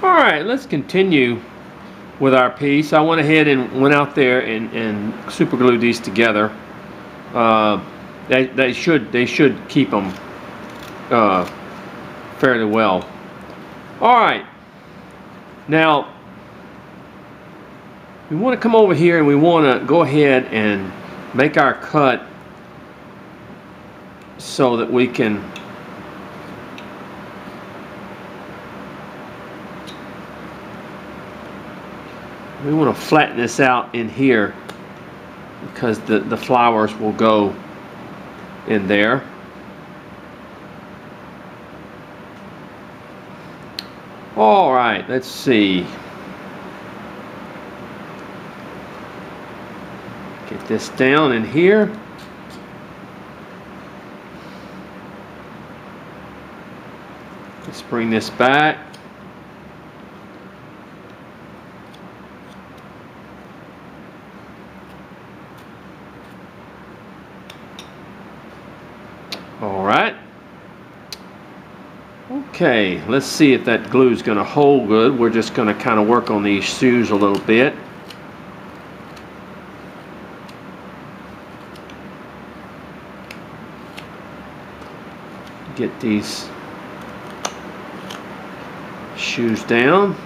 All right, let's continue with our piece. I went ahead and went out there and super glued these together. Uh, they should keep them fairly well. All right, now we want to come over here and we want to go ahead and make our cut so that we can want to flatten this out in here because the flowers will go in there. All right, let's see. Get this down in here. Let's bring this back. All right. Okay, let's see if that glue is going to hold good. We're just going to kind of work on these shoes a little bit. Get these shoes down.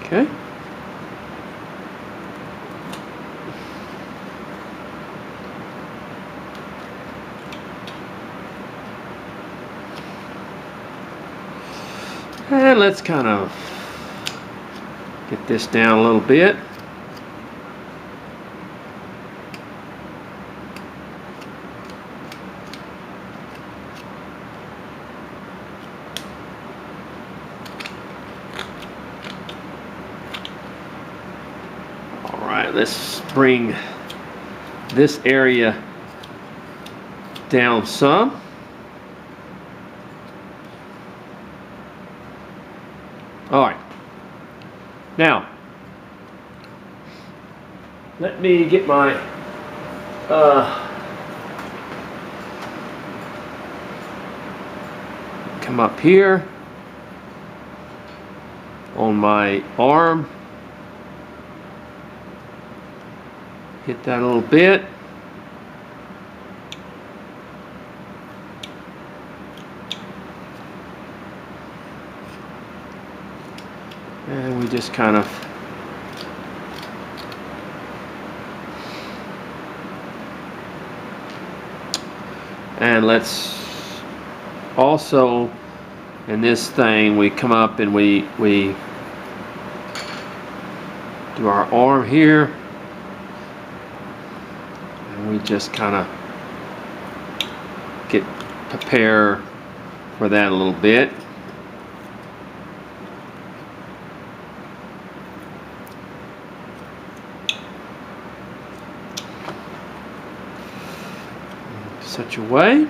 Okay. And let's kind of get this down a little bit. All right, let's bring this area down some. All right. Now, let me get my come up here on my arm. Hit that a little bit. And we just kind of and let's also in this thing we come up and we do our arm here and we just kind of prepare for that a little bit. Such a way.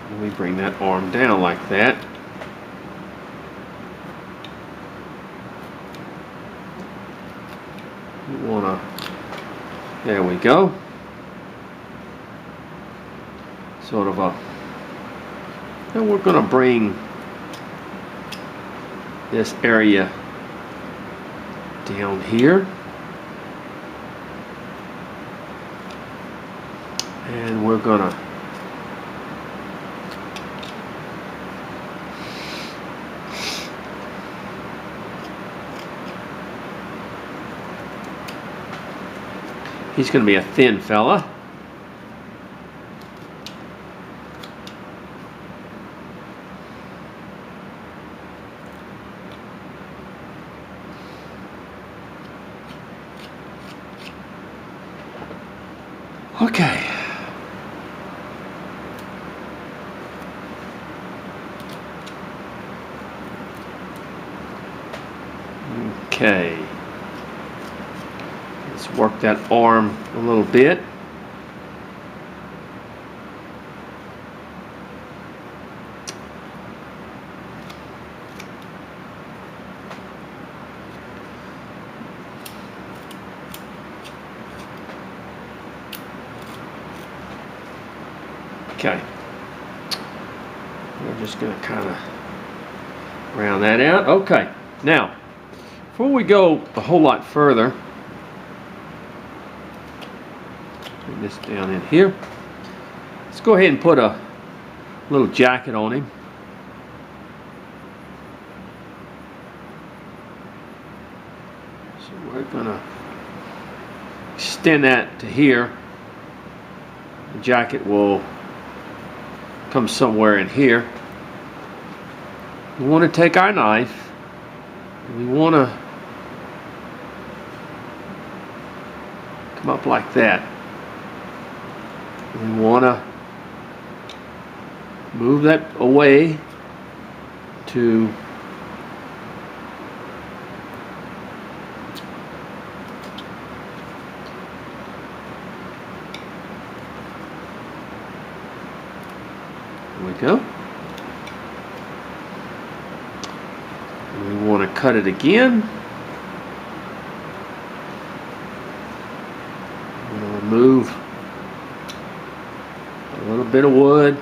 And we bring that arm down like that. You wanna, there we go. Sort of a, and we're gonna bring this area down here. And we're gonna he's gonna be a thin fella. Okay. Okay, let's work that arm a little bit. Okay. We're just going to kind of round that out. Okay. Now, before we go a whole lot further, bring this down in here. Let's go ahead and put a little jacket on him. So we're going to extend that to here. The jacket will come somewhere in here. We want to take our knife. We want to come up like that. We want to move that away to there we go. And we want to cut it again. I'm going to remove a little bit of wood,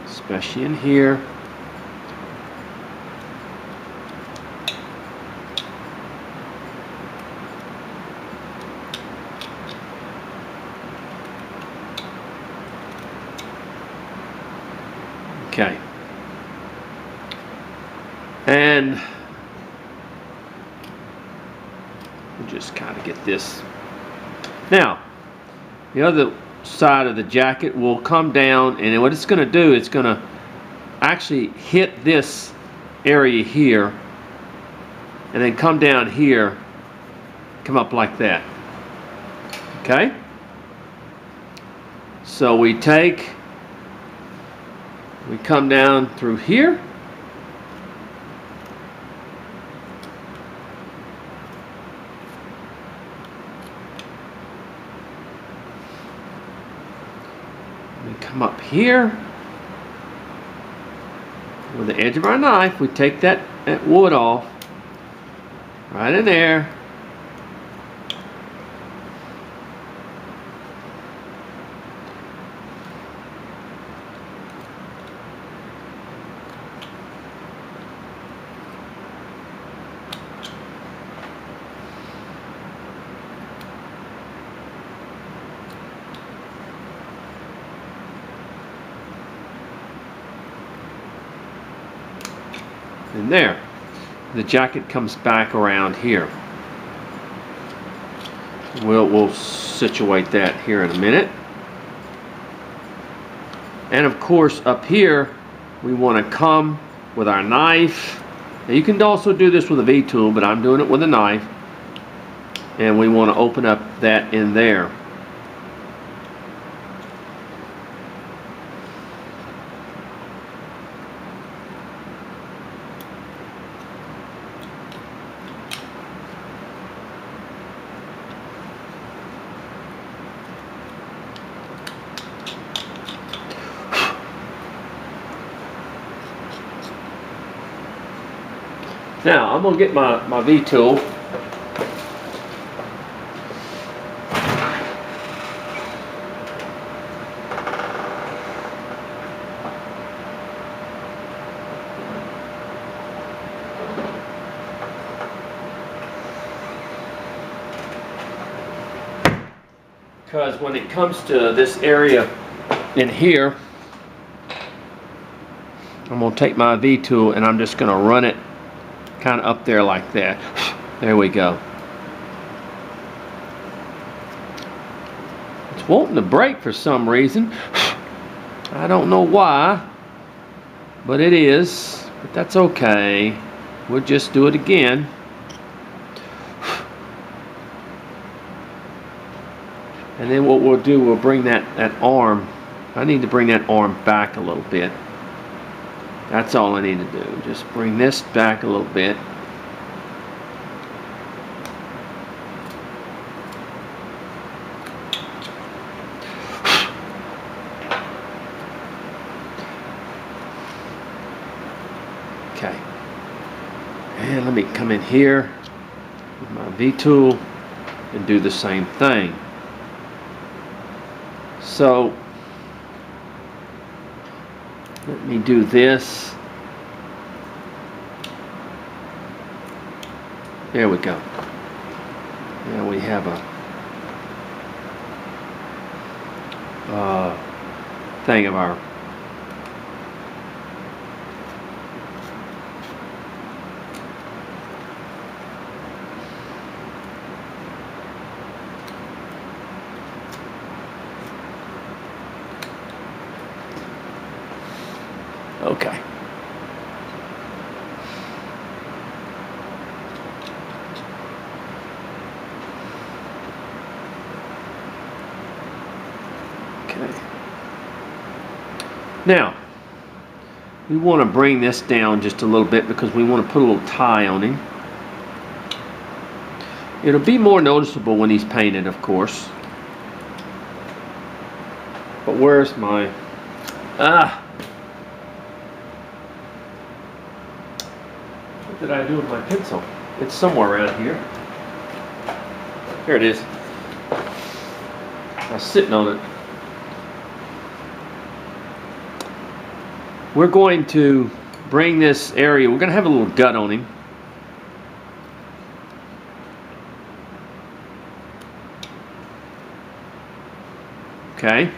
especially in here. Okay. And we'll just kind of get this. Now, the other side of the jacket will come down, and what it's going to do, it's going to actually hit this area here, and then come down here, come up like that. Okay? So we come down through here. We come up here. With the edge of our knife, we take that wood off. Right in there. And there, the jacket comes back around here. We'll situate that here in a minute. And of course, up here, we want to come with our knife. Now you can also do this with a V-tool, but I'm doing it with a knife. And we want to open up that in there. Now, I'm going to get my V-tool. Because when it comes to this area in here, I'm going to take my V-tool and I'm just going to run it kind of up there like that. There we go. It's wanting to break for some reason. I don't know why, but it is. But that's okay. We'll just do it again. And then what we'll do, we'll bring that arm. I need to bring that arm back a little bit. That's all I need to do. Just bring this back a little bit. Okay. And let me come in here with my V-tool and do the same thing. So let me do this. There we go. Now we have a thing of our okay. Now, we want to bring this down just a little bit because we want to put a little tie on him. It'll be more noticeable when he's painted, of course. But where's my... What did I do with my pencil? It's somewhere around here. Here it is. I was sitting on it. We're going to bring this area, we're going to have a little gut on him. Okay.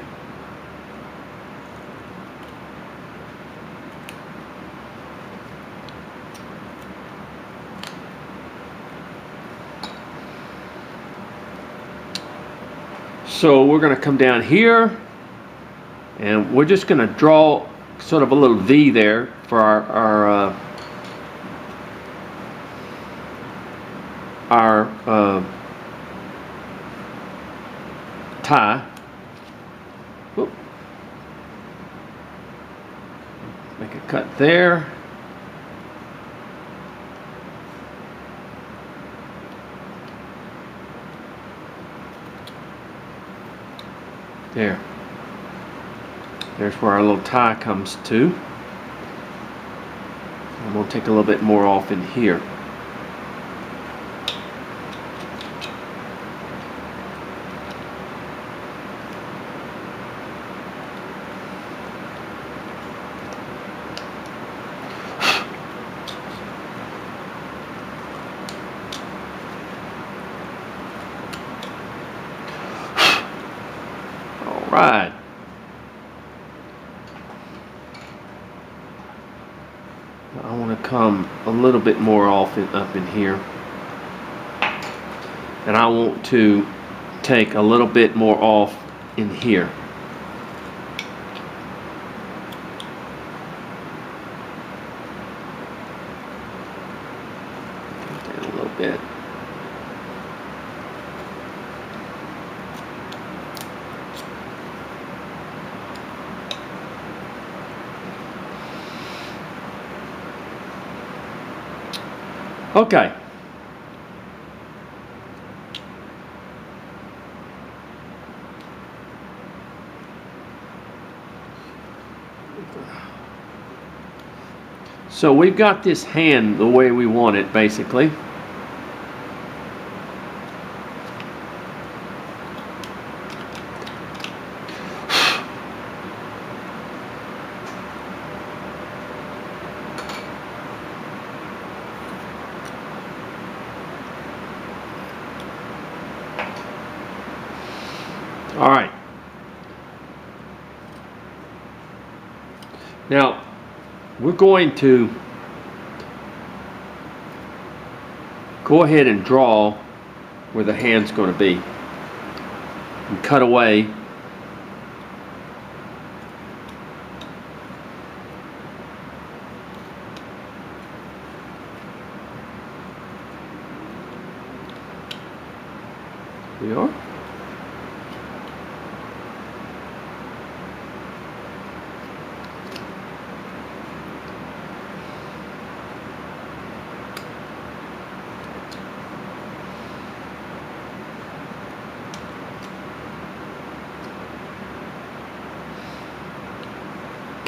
So we're going to come down here and we're just going to draw sort of a little V there for our tie. Whoop. Make a cut there. There. There's where our little tie comes to. I'm going to take a little bit more off in here. All right. I want to come a little bit more off up in here, and I want to take a little bit more off in here. Take that a little bit. Okay. So we've got this hand the way we want it, basically. All right. Now, we're going to go ahead and draw where the hand's going to be and cut away. Here we are.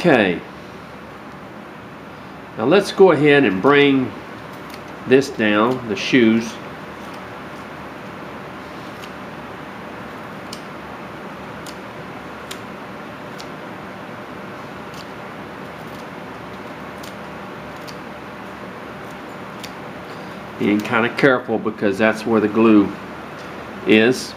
Okay, now let's go ahead and bring this down, the shoes. Being kind of careful because that's where the glue is.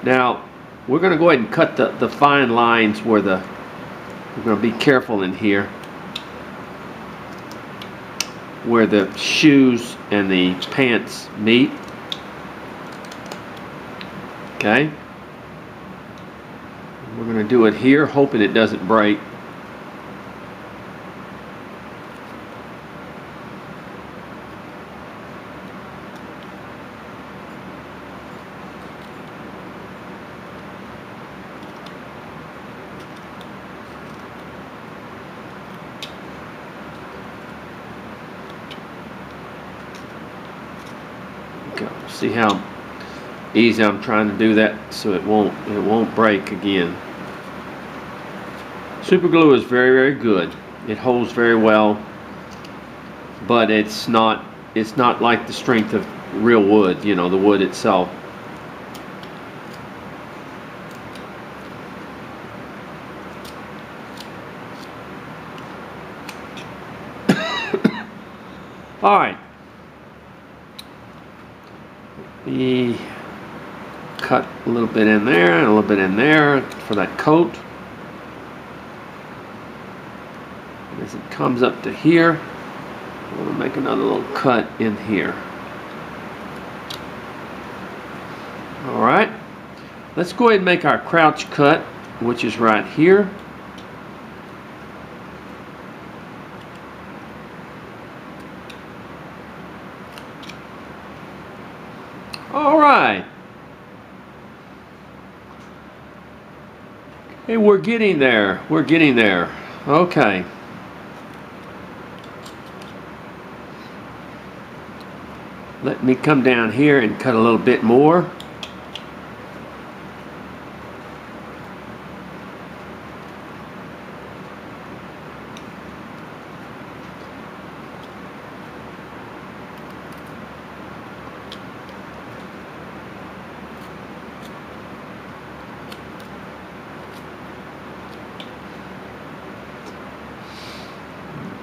Now we're going to go ahead and cut the fine lines where we're going to be careful in here where the shoes and the pants meet. Okay, we're going to do it here, hoping it doesn't break. See how easy I'm trying to do that so it won't break again. Super glue is very, very good. It holds very well, but it's not like the strength of real wood, you know, the wood itself. All right. We cut a little bit in there and a little bit in there for that coat. As it comes up to here, I'm going to make another little cut in here. All right, let's go ahead and make our crouch cut, which is right here. All right. Hey, we're getting there. We're getting there. Okay. Let me come down here and cut a little bit more.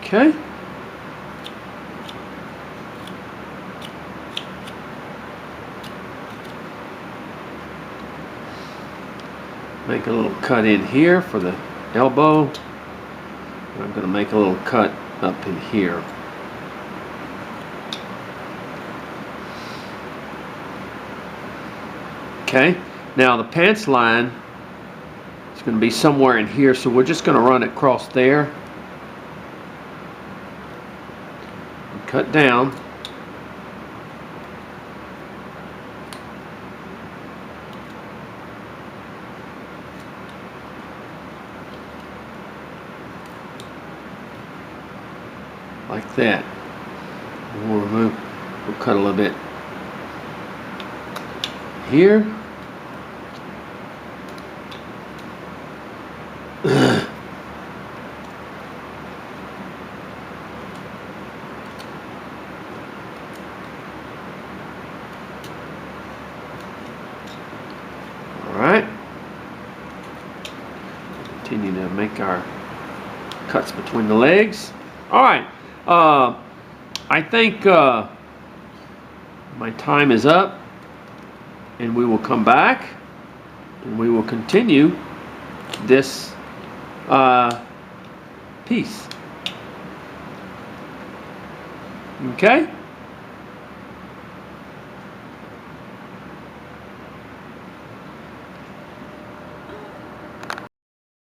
Okay. Make a little cut in here for the elbow. I'm going to make a little cut up in here. Okay. Now the pants line is going to be somewhere in here, so we're just going to run it across there. Cut down. Like that. We'll cut a little bit here. Continue to make our cuts between the legs. All right, I think my time is up, and we will come back and we will continue this piece. Okay.